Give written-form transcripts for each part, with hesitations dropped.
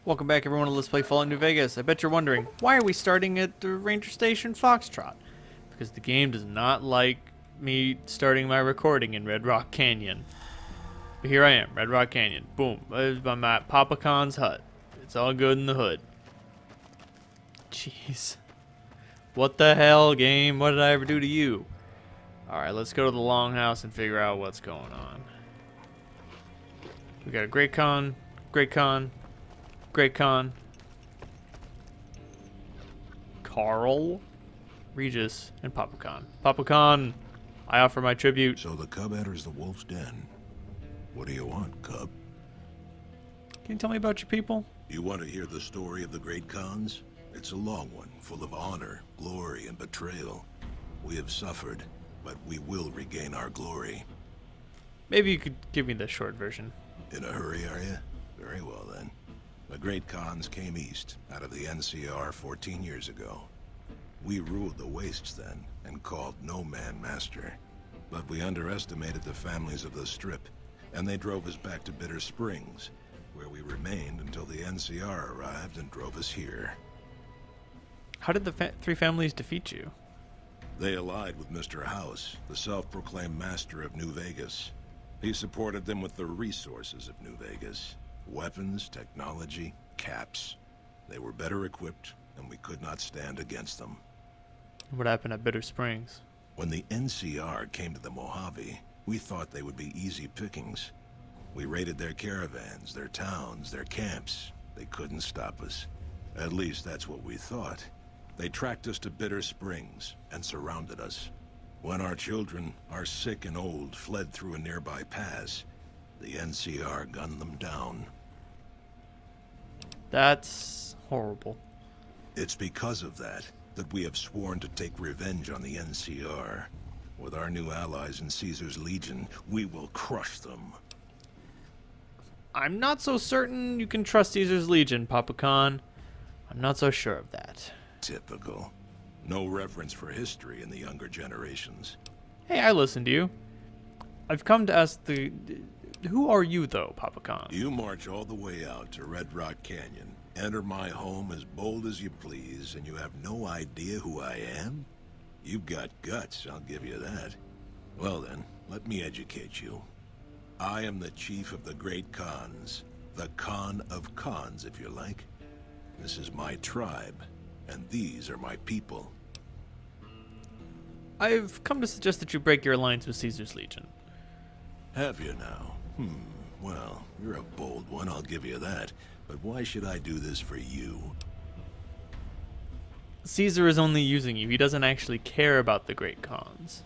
Welcome back everyone to Let's Play Fallout New Vegas. I bet you're wondering, why are we starting at the Ranger Station Foxtrot? Because the game does not like me starting my recording in Red Rock Canyon. But here I am, Red Rock Canyon. Boom. I'm at Papa Khan's hut. It's all good in the hood. Jeez. What the hell, game? What did I ever do to you? Alright, let's go to the Longhouse and figure out what's going on. We got a Great Khan, Great Khan, Great Khan, Carl, Regis, and Papa Khan. Papa Khan, I offer my tribute. So the cub enters the wolf's den. What do you want, cub? Can you tell me about your people? You want to hear the story of the Great Khans? It's a long one, full of honor, glory, and betrayal. We have suffered, but we will regain our glory. Maybe you could give me the short version. In a hurry, are you? Very well, then. The Great Khans came east, out of the NCR 14 years ago. We ruled the wastes then, and called no man master. But we underestimated the families of the Strip, and they drove us back to Bitter Springs, where we remained until the NCR arrived and drove us here. How did the three families defeat you? They allied with Mr. House, the self-proclaimed master of New Vegas. He supported them with the resources of New Vegas. Weapons, technology, caps. They were better equipped, and we could not stand against them. What happened at Bitter Springs? When the NCR came to the Mojave, we thought they would be easy pickings. We raided their caravans, their towns, their camps. They couldn't stop us. At least that's what we thought. They tracked us to Bitter Springs and surrounded us. When our children, our sick and old, fled through a nearby pass, the NCR gunned them down. That's horrible. It's because of that we have sworn to take revenge on the NCR. With our new allies in Caesar's Legion, we will crush them. I'm not so certain you can trust Caesar's Legion, Papa Khan. I'm not so sure of that. Typical. No reverence for history in the younger generations. Hey, I listened to you. I've come to ask the... Who are you, though, Papa Khan? You march all the way out to Red Rock Canyon, enter my home as bold as you please, and you have no idea who I am? You've got guts, I'll give you that. Well then, let me educate you. I am the chief of the Great Khans. The Khan of Khans, if you like. This is my tribe, and these are my people. I've come to suggest that you break your alliance with Caesar's Legion. Have you now? Well, you're a bold one, I'll give you that. But why should I do this for you? Caesar is only using you. He doesn't actually care about the Great Khans.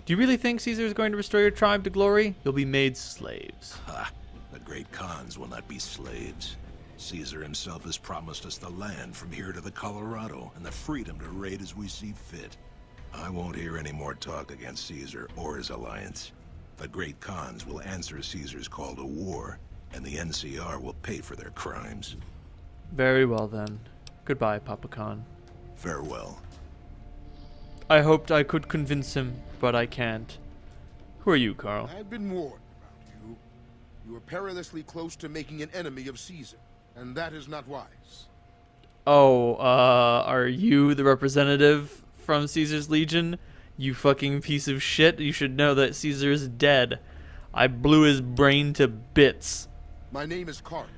Do you really think Caesar is going to restore your tribe to glory? You'll be made slaves. Ha! The Great Khans will not be slaves. Caesar himself has promised us the land from here to the Colorado and the freedom to raid as we see fit. I won't hear any more talk against Caesar or his alliance. The Great Khans will answer Caesar's call to war, and the NCR will pay for their crimes. Very well then. Goodbye, Papa Khan. Farewell. I hoped I could convince him, but I can't. Who are you, Carl? I've been warned about you. You are perilously close to making an enemy of Caesar, and that is not wise. Oh, are you the representative from Caesar's Legion? You fucking piece of shit. You should know that Caesar is dead. I blew his brain to bits. My name is Carl.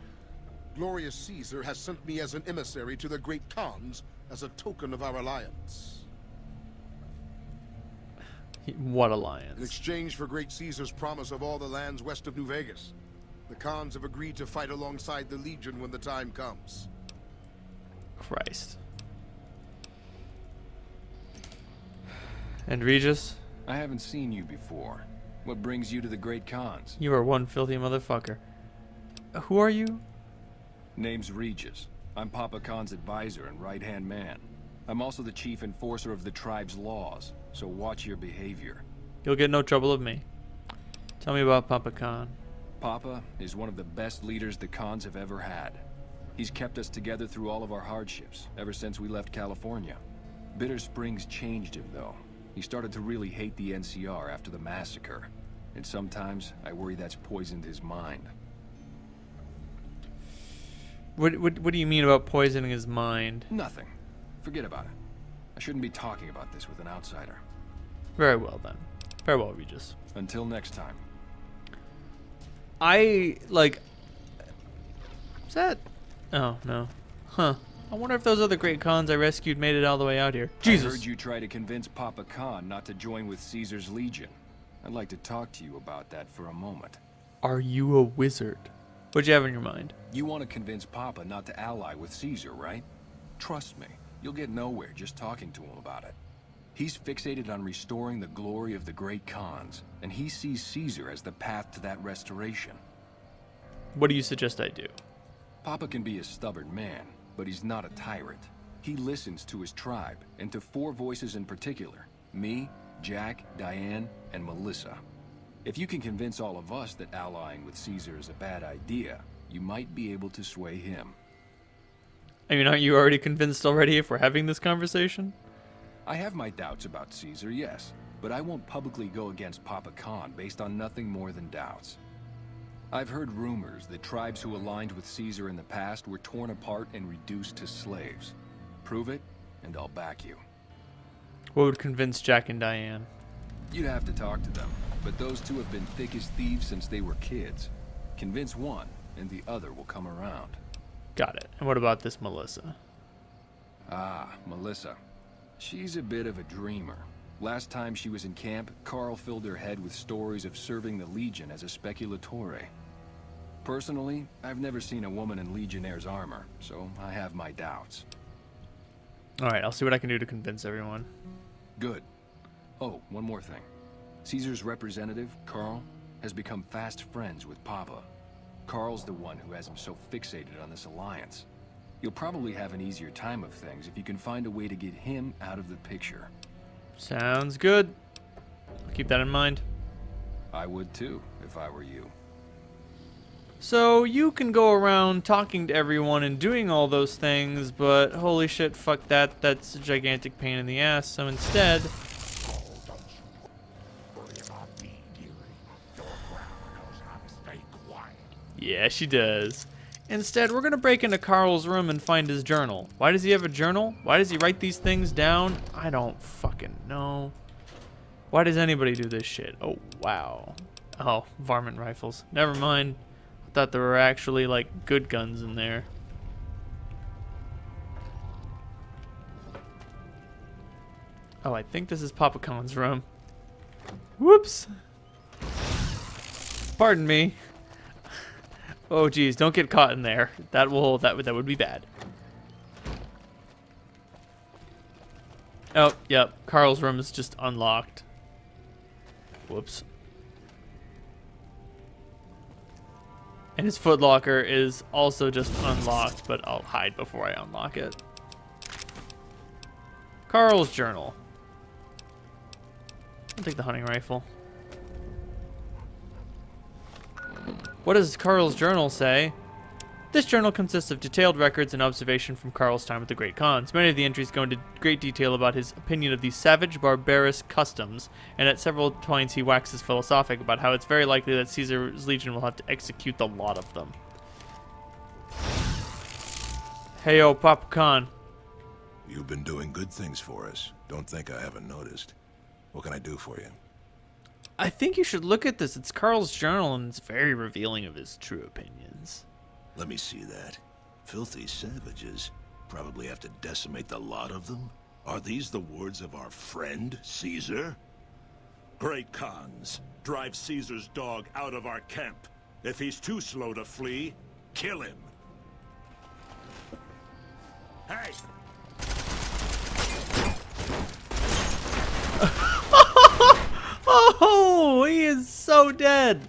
Glorious Caesar has sent me as an emissary to the Great Khans as a token of our alliance. What In alliance? exchange for Great Caesar's promise of all the lands west of New Vegas, the Khans have agreed to fight alongside the Legion when the time comes. Christ. And Regis? I haven't seen you before. What brings you to the Great Khans? You are one filthy motherfucker. Who are you? Name's Regis. I'm Papa Khan's advisor and right-hand man. I'm also the chief enforcer of the tribe's laws, so watch your behavior. You'll get no trouble of me. Tell me about Papa Khan. Papa is one of the best leaders the Khans have ever had. He's kept us together through all of our hardships, ever since we left California. Bitter Springs changed him, though. He started to really hate the NCR after the massacre. And sometimes I worry that's poisoned his mind. What do you mean about poisoning his mind? Nothing. Forget about it. I shouldn't be talking about this with an outsider. Very well then. Farewell, Regis. Until next time. Is that? Oh no. Huh. I wonder if those other great cons I rescued made it all the way out here. Jesus. I heard you try to convince Papa Khan not to join with Caesar's Legion. I'd like to talk to you about that for a moment. Are you a wizard? What'd you have in your mind? You want to convince Papa not to ally with Caesar, right? Trust me, you'll get nowhere just talking to him about it. He's fixated on restoring the glory of the great Khans, and he sees Caesar as the path to that restoration. What do you suggest I do? Papa can be a stubborn man, but he's not a tyrant. He listens to his tribe, and to 4 voices in particular. Me, Jack, Diane, and Melissa. If you can convince all of us that allying with Caesar is a bad idea, you might be able to sway him. I mean, aren't you already convinced already if we're having this conversation? I have my doubts about Caesar, yes, but I won't publicly go against Papa Khan based on nothing more than doubts. I've heard rumors that tribes who aligned with Caesar in the past were torn apart and reduced to slaves. Prove it, and I'll back you. What would convince Jack and Diane? You'd have to talk to them, but those two have been thick as thieves since they were kids. Convince one, and the other will come around. Got it. And what about this Melissa? Ah, Melissa. She's a bit of a dreamer. Last time she was in camp, Carl filled her head with stories of serving the Legion as a speculatore. Personally, I've never seen a woman in Legionnaire's armor, so I have my doubts. Alright, I'll see what I can do to convince everyone. Good. Oh, one more thing. Caesar's representative, Carl, has become fast friends with Papa. Carl's the one who has him so fixated on this alliance. You'll probably have an easier time of things if you can find a way to get him out of the picture. Sounds good. I'll keep that in mind. I would too, if I were you. So you can go around talking to everyone and doing all those things, but holy shit, fuck that. That's a gigantic pain in the ass. So instead... Yeah, she does. Instead, we're gonna break into Carl's room and find his journal. Why does he have a journal? Why does he write these things down? I don't fucking know. Why does anybody do this shit? Oh, wow. Oh, varmint rifles. Never mind. I thought there were actually, like, good guns in there. Oh, I think this is Papa Khan's room. Whoops. Pardon me. Oh geez, don't get caught in there. That would be bad. Oh, yep. Carl's room is just unlocked. Whoops. And his footlocker is also just unlocked, but I'll hide before I unlock it. Carl's journal. I'll take the hunting rifle. What does Carl's journal say? This journal consists of detailed records and observation from Carl's time with the Great Khans. Many of the entries go into great detail about his opinion of these savage, barbarous customs, and at several points he waxes philosophic about how it's very likely that Caesar's legion will have to execute the lot of them. Hey-o, Papa Khan. You've been doing good things for us. Don't think I haven't noticed. What can I do for you? I think you should look at this. It's Carl's journal, and it's very revealing of his true opinions. Let me see that. Filthy savages. Probably have to decimate the lot of them? Are these the words of our friend, Caesar? Great Khans, drive Caesar's dog out of our camp. If he's too slow to flee, kill him. Hey! Oh, he is so dead.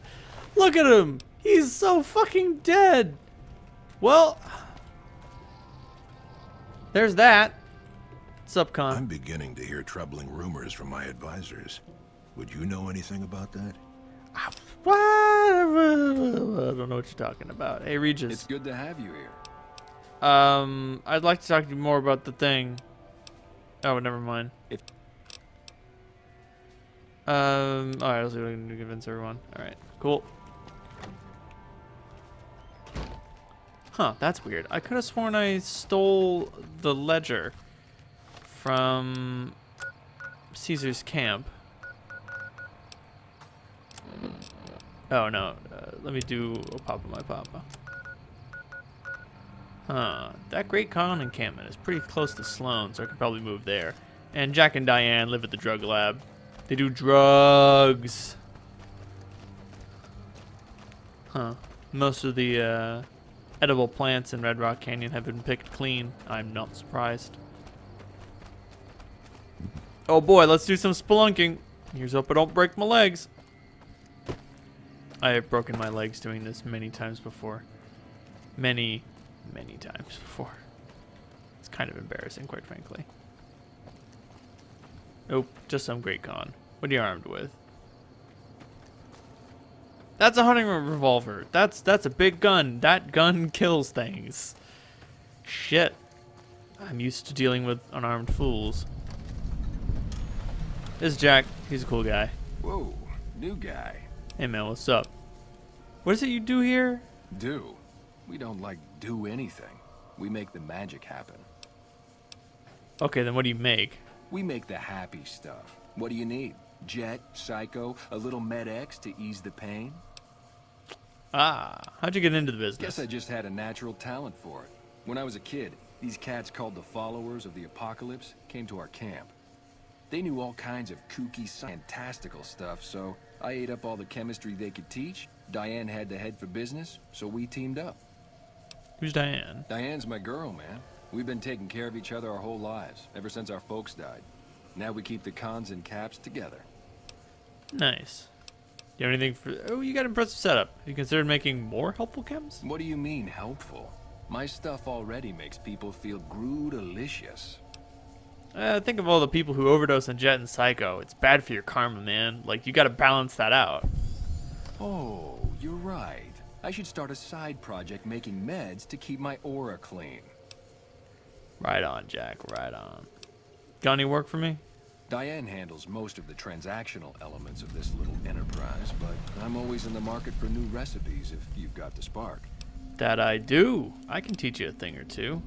Look at him. He's so fucking dead. Well, there's that. What's up, Khan? I'm beginning to hear troubling rumors from my advisors. Would you know anything about that? What? I don't know what you're talking about. Hey, Regis. It's good to have you here. I'd like to talk to you more about the thing. Oh, never mind. Alright, let's see what I can do to convince everyone. Alright, cool. Huh, that's weird. I could have sworn I stole the ledger from Caesar's camp. Oh no, let me do a papa my papa. Huh, that Great Khan encampment is pretty close to Sloan, so I could probably move there. And Jack and Diane live at the drug lab. They do drugs. Huh, most of the edible plants in Red Rock Canyon have been picked clean. I'm not surprised. Oh boy, let's do some spelunking. Here's hope I don't break my legs. I have broken my legs doing this many times before. Many times before. It's kind of embarrassing, quite frankly. Nope, just some Great Khan. What are you armed with? That's a hunting revolver. That's a big gun. That gun kills things. Shit. I'm used to dealing with unarmed fools. This is Jack. He's a cool guy. Whoa, new guy. Hey man, what's up? What is it you do here? Do? We don't like do anything. We make the magic happen. Okay, then what do you make? We make the happy stuff. What do you need? Jet, Psycho, a little Med-X to ease the pain? Ah, how'd you get into the business? Guess I just had a natural talent for it. When I was a kid, these cats called the Followers of the Apocalypse came to our camp. They knew all kinds of kooky, fantastical stuff, so I ate up all the chemistry they could teach. Diane had the head for business, so we teamed up. Who's Diane? Diane's my girl, man. We've been taking care of each other our whole lives, ever since our folks died. Now we keep the cons and caps together. Nice. Do you have anything for... Oh, you got an impressive setup. Have you considered making more helpful chems? What do you mean, helpful? My stuff already makes people feel Groot-alicious. Think of all the people who overdose on Jet and Psycho. It's bad for your karma, man. Like, you gotta balance that out. Oh, you're right. I should start a side project making meds to keep my aura clean. Right on, Jack. Right on. Got any work for me? Diane handles most of the transactional elements of this little enterprise, but I'm always in the market for new recipes if you've got the spark. That I do. I can teach you a thing or two.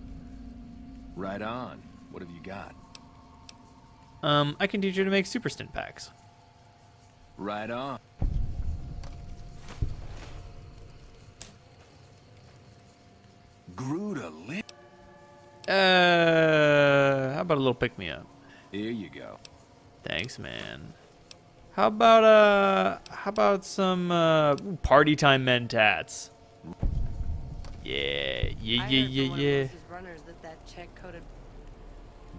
Right on. What have you got? I can teach you to make super stint packs. Right on. Groot-alicious. How about a little pick-me-up? Here you go. Thanks, man. How about some party time mentats? Yeah. Runners that check-coded.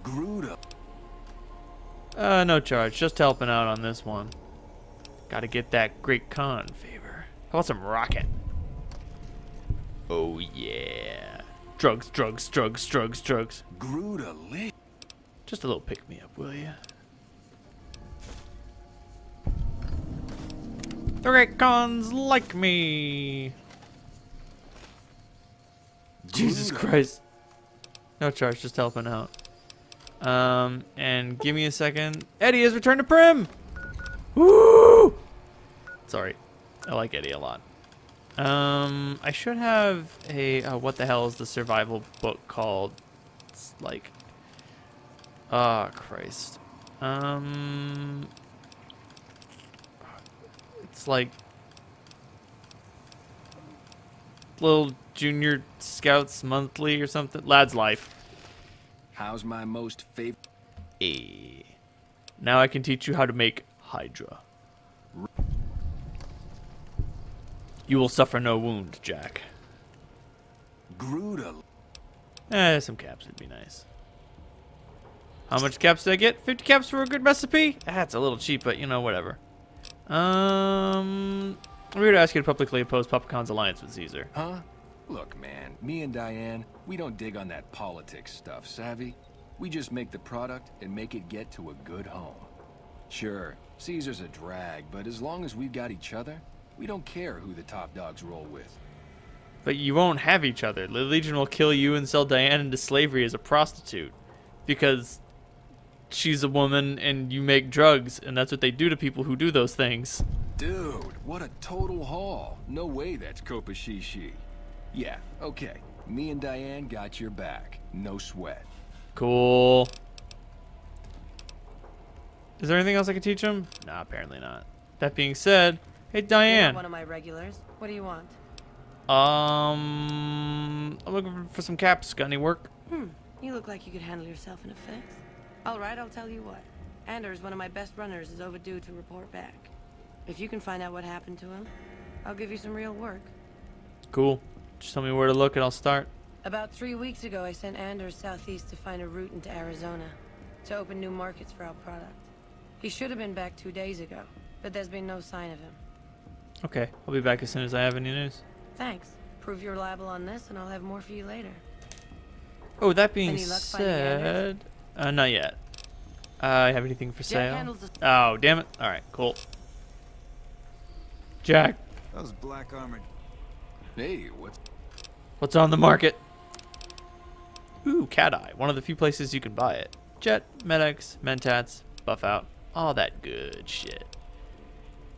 Groot. No charge, just helping out on this one. Gotta get that Great Khan favor. How about some rocket? Oh yeah. Drugs. Groot-alicious. Just a little pick-me-up, will ya? The Great Khans like me. Jesus Christ. No charge, just helping out. And give me a second. Eddie has returned to Prim! Woo! Sorry. I like Eddie a lot. I should have a... what the hell is the survival book called? It's like... Oh, Christ. It's like... Little Junior Scouts Monthly or something. Lad's Life. How's my most favorite? Now I can teach you how to make Hydra. You will suffer no wound, Jack. Groot. Some caps would be nice. How much caps did I get? 50 caps for a good recipe? That's a little cheap, but you know, whatever. I'm here to ask you to publicly oppose Papa Khan's alliance with Caesar. Huh? Look, man, me and Diane, we don't dig on that politics stuff, savvy? We just make the product and make it get to a good home. Sure, Caesar's a drag, but as long as we've got each other, we don't care who the top dogs roll with. But you won't have each other. The Legion will kill you and sell Diane into slavery as a prostitute. Because she's a woman and you make drugs, and that's what they do to people who do those things. Dude, what a total haul. No way that's Kopashishi. Yeah, okay. Me and Diane got your back. No sweat. Cool. Is there anything else I can teach him? Nah, apparently not. That being said, hey You're Diane. not one of my regulars. What do you want? I'm looking for some caps. Got any work? You look like you could handle yourself in a fix. All right, I'll tell you what. Anders, one of my best runners, is overdue to report back. If you can find out what happened to him, I'll give you some real work. Cool. Just tell me where to look and I'll start. About 3 weeks ago, I sent Anders southeast to find a route into Arizona to open new markets for our product. He should have been back 2 days ago, but there's been no sign of him. Okay, I'll be back as soon as I have any news. Thanks. Prove you're reliable on this, and I'll have more for you later. Oh, that being Any luck finding said, not yet. I have anything for Jack sale? handles the... Oh, damn it! All right, cool. Jack, Those black armored. Hey, what's on the market? Ooh, Cat Eye. One of the few places you can buy it. Jet, Medex, Mentats, Buff Out, all that good shit.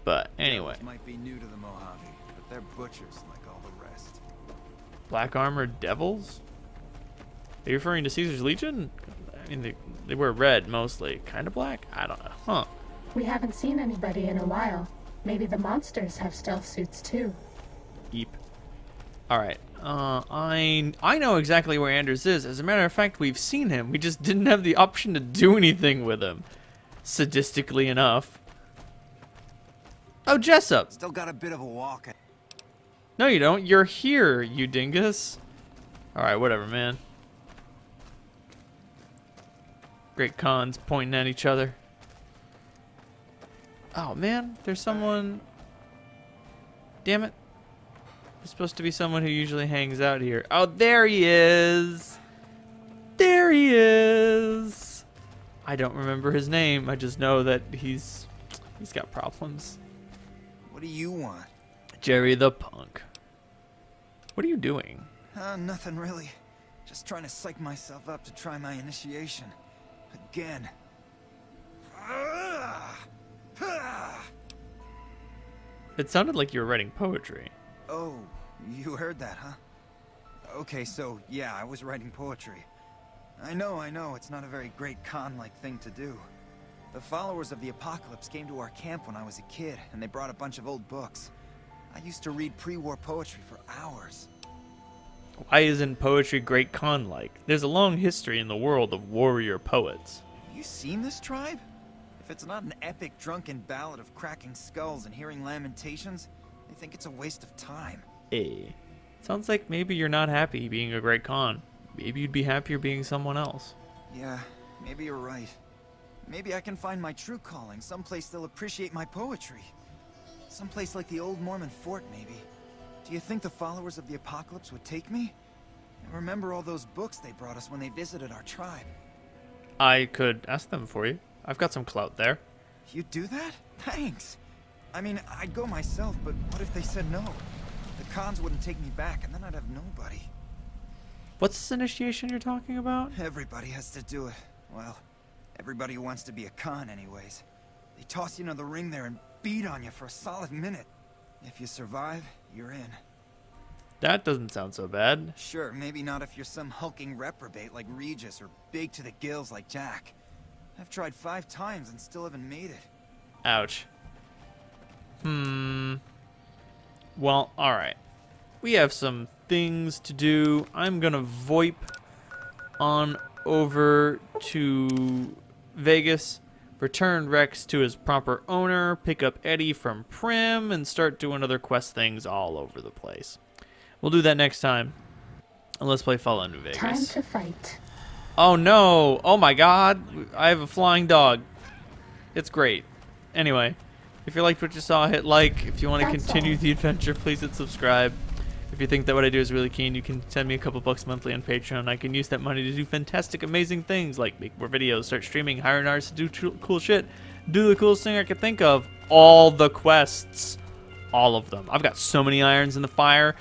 But anyway, Those might be new to the Mojave, but they're butchers like all the rest. Black Armored Devils? Are you referring to Caesar's Legion? I mean, they wear red mostly. Kind of black? I don't know. Huh. We haven't seen anybody in a while. Maybe the monsters have stealth suits too. Eep. Alright. I know exactly where Anders is. As a matter of fact, we've seen him. We just didn't have the option to do anything with him. Sadistically enough. Oh, Jessup. Still got a bit of a walk. No, you don't. You're here, you dingus. Alright, whatever, man. Great cons pointing at each other. Oh, man. There's someone... Damn it. There's supposed to be someone who usually hangs out here. Oh, there he is. There he is. I don't remember his name. I just know that he's got problems. What do you want? Jerry the Punk. What are you doing? Nothing really. Just trying to psych myself up to try my initiation. Again. It sounded like you were writing poetry. Oh, you heard that, huh? Okay, so yeah, I was writing poetry. I know, it's not a very great con-like thing to do. The followers of the apocalypse came to our camp when I was a kid, and they brought a bunch of old books. I used to read pre-war poetry for hours. Why isn't poetry great con-like? There's a long history in the world of warrior poets. Have you seen this tribe? If it's not an epic drunken ballad of cracking skulls and hearing lamentations, I think it's a waste of time. Eh. Sounds like maybe you're not happy being a great con. Maybe you'd be happier being someone else. Yeah, maybe you're right. Maybe I can find my true calling, someplace they'll appreciate my poetry. Someplace like the old Mormon fort, maybe. Do you think the followers of the apocalypse would take me? I remember all those books they brought us when they visited our tribe. I could ask them for you. I've got some clout there. You'd do that? Thanks. I mean, I'd go myself, but what if they said no? The cons wouldn't take me back, and then I'd have nobody. What's this initiation you're talking about? Everybody has to do it. Well, everybody who wants to be a con anyways. They toss you into the ring there and beat on you for a solid minute. If you survive, you're in. That doesn't sound so bad. Sure, maybe not if you're some hulking reprobate like Regis or big to the gills like Jack. I've tried 5 times and still haven't made it. Ouch. Well, alright. We have some things to do. I'm gonna VoIP on over to Vegas, return Rex to his proper owner, pick up Eddie from Prim, and start doing other quest things all over the place. We'll do that next time. And let's play Fallout New Vegas. Time to fight. Oh no! Oh my god! I have a flying dog. It's great. Anyway, if you liked what you saw, hit like. If you want to continue the adventure, please hit subscribe. If you think that what I do is really keen, you can send me a couple bucks monthly on Patreon. I can use that money to do fantastic, amazing things like make more videos, start streaming, hire an artist to do cool shit, do the coolest thing I could think of. All the quests. All of them. I've got so many irons in the fire.